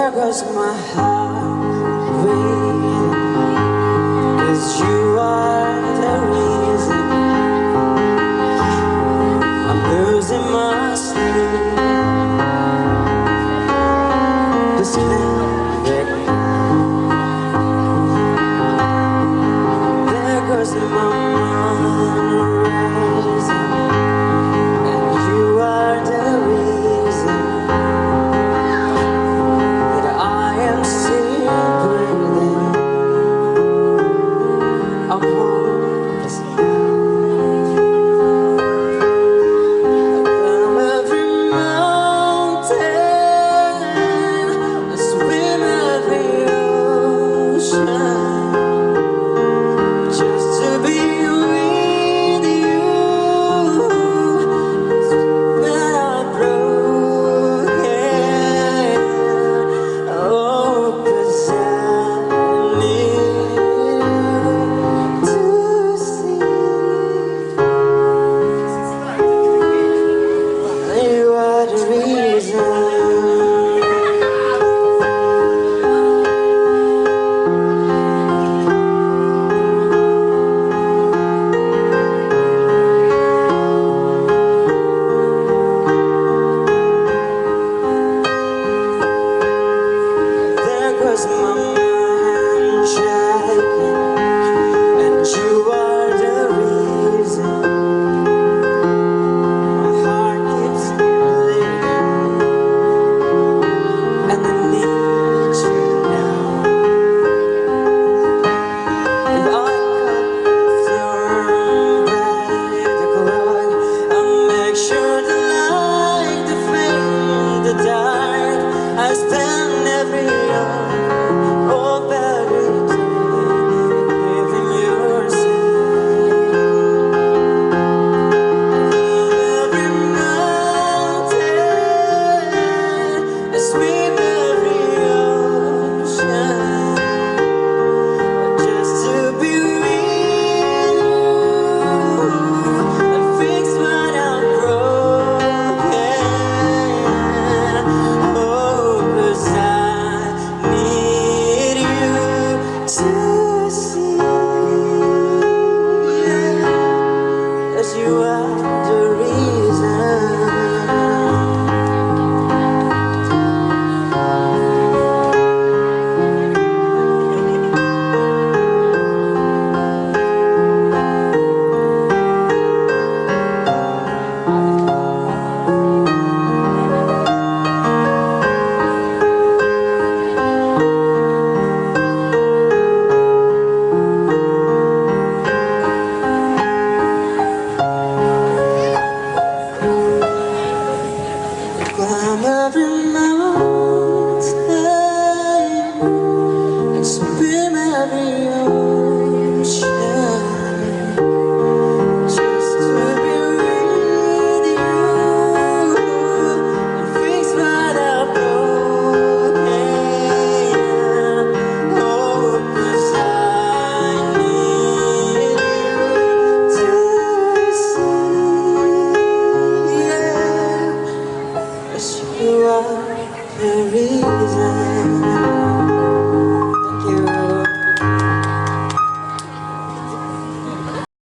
There goes my heart beating, 'cause you are the reason I'm losing my sleep. This magic, there goes my mind rising, and you are the reason that I am still breathing. I'm hopeless. My mind shaking, and you are the reason my heart keeps bleeding, and I need you now. If I could turn back the clock, I'll make sure the light, the flame, the dark, I spend every hour. You are the reason. Climb every